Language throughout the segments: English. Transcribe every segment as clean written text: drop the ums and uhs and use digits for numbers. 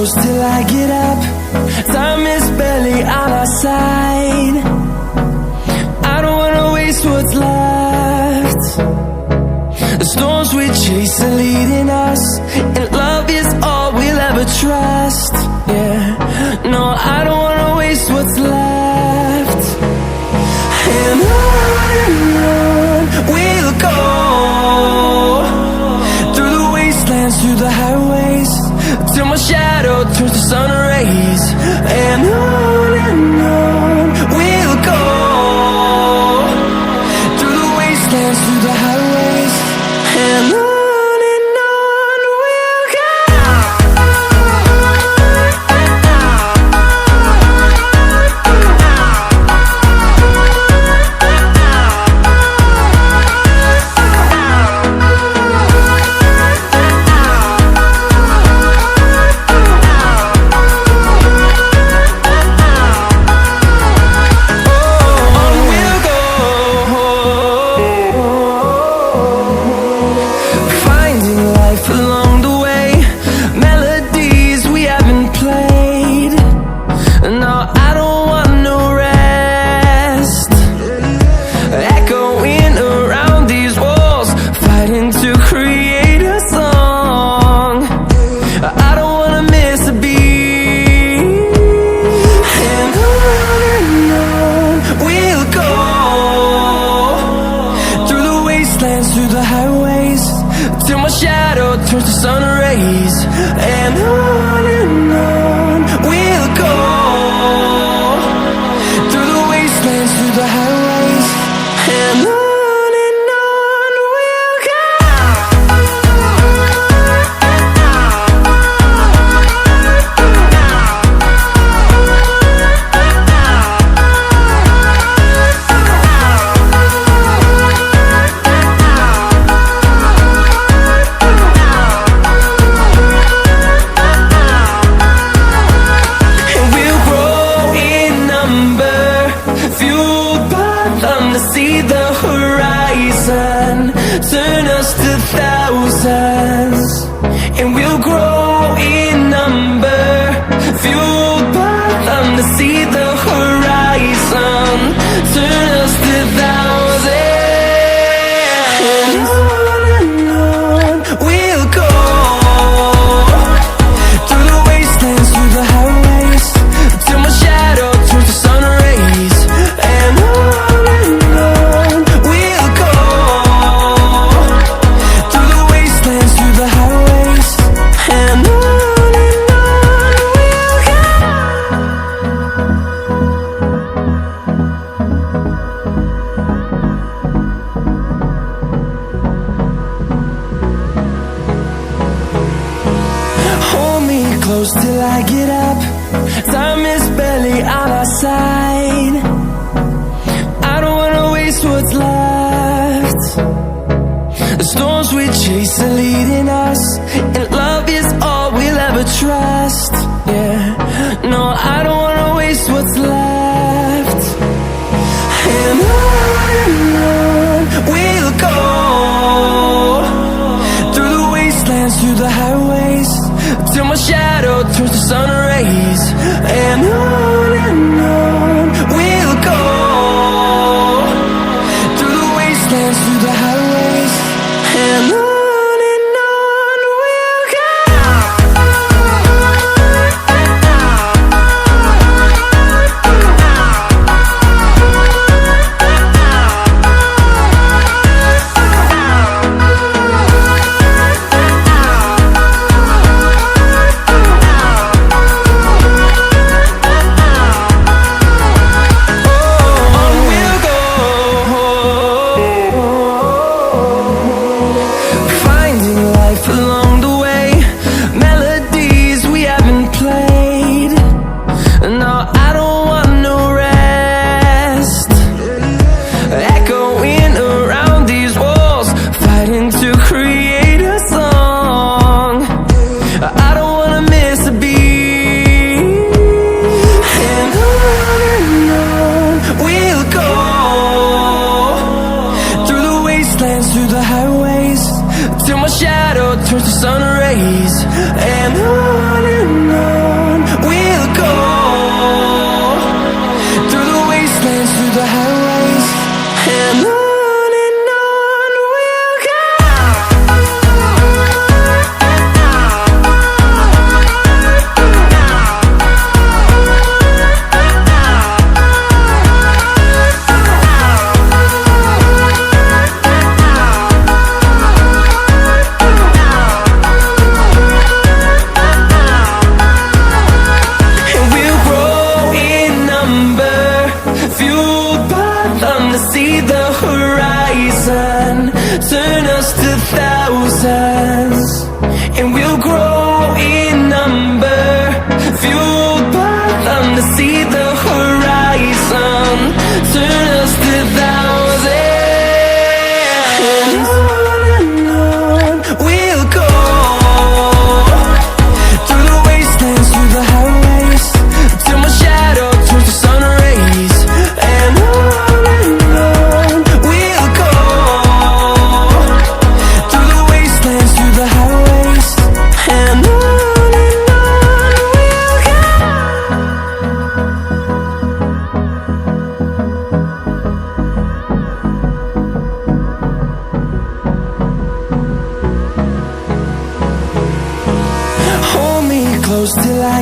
close till I get up. Time is barely on our side. I don't wanna waste what's left. The storms we chase are leading us, and love is all we'll ever trust. Yeah, no, I don't wanna waste what's left. And on we'll go, through the wastelands, through the highways, till my shadow turns to sun rays. And on we'll go, through the wastelands, through the highways, and on we'll go. Through the highways, till my shadow turns to sun rays. And on we'll go, through the wastelands, through the highways, and on we'll go. See the horizon, turn us to thousands, and we'll grow in number, fueled by them to see the horizon, turn us to thousands, and on we'll go, through the wastelands, through the highways, till my shadow turns to sun rays. And on close till I get up. Time is barely on our side. I don't wanna waste what's left. The storms we chase are leading us, and love is all we'll ever trust. Yeah, no, I don't wanna waste what's left. And on we'll go, through the wastelands, through the highways, till my shadow turns to sun rays. And on we'll go, through the wastelands, through the highways, and on we'll go.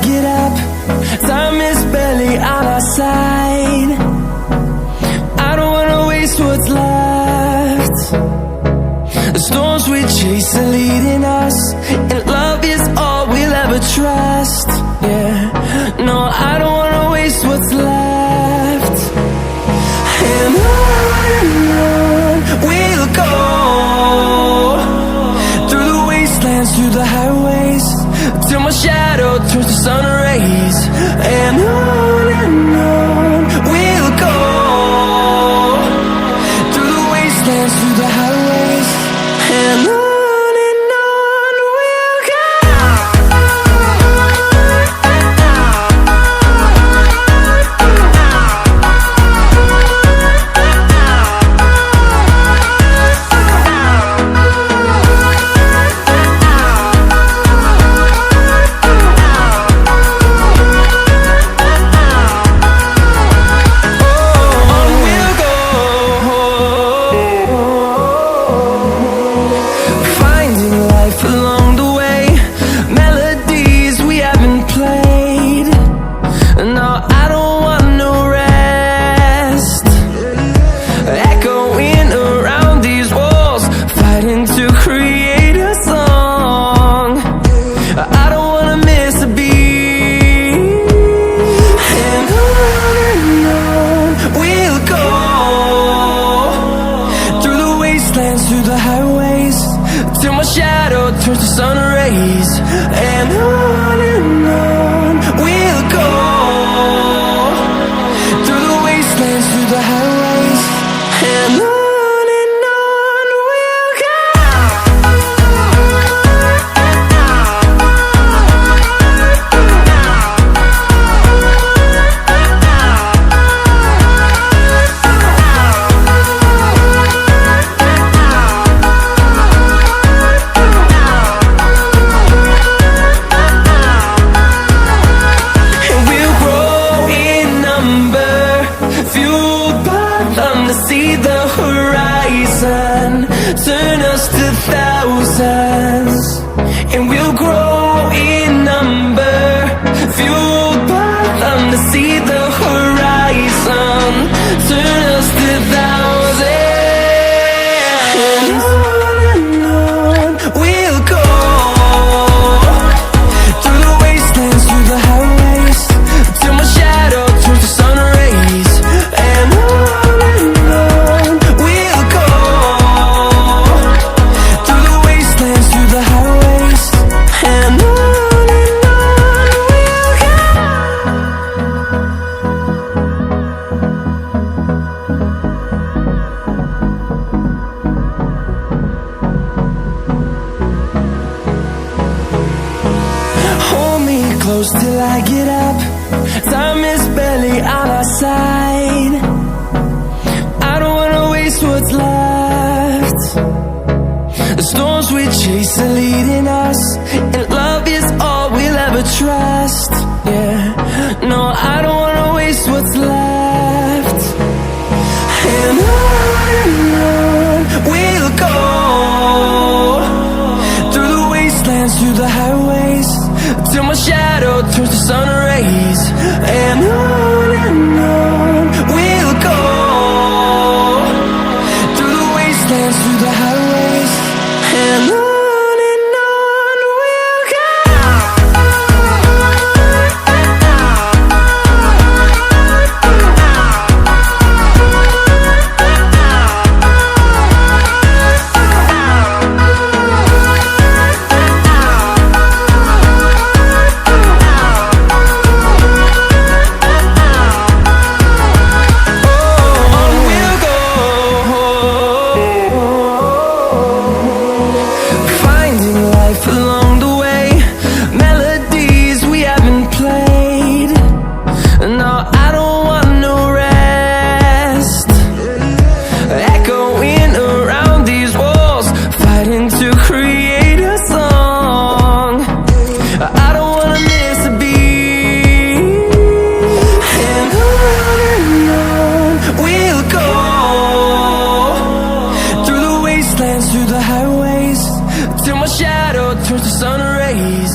get up. Time is barely on our side. I don't wanna waste what's left. The storms we chase are leading us, and love is all we'll ever trust. Yeah, no, I don't wanna waste what's left. And on we'll go, through the wastelands, through the highways, till my shadow turns to sun rays. And on we'll go, through the wastelands, through the highways, and on we'll go. Through the highways, till my shadow turns to sun rays. And on we'll go, through the wastelands, through the highways, and on we'll go. See the horizon, turn us to thousands, and we'll grow in number, fueled by them. To see the horizon, turn us to thousands, and on we'll go, through the wastelands, through the highways, till my shadow turns to sun rays. And close till I get up. Time is barely on our side. I don't wanna waste what's left. The storms we chase are leading us, and love is all we'll ever trust. Yeah, no, I don't wanna waste what's left. And on we'll go, through the wastelands, through the highways, till my shadow turns to sun rays. And on we'll go, through the wastelands, through the highways, and on we'll go. turns to sun rays.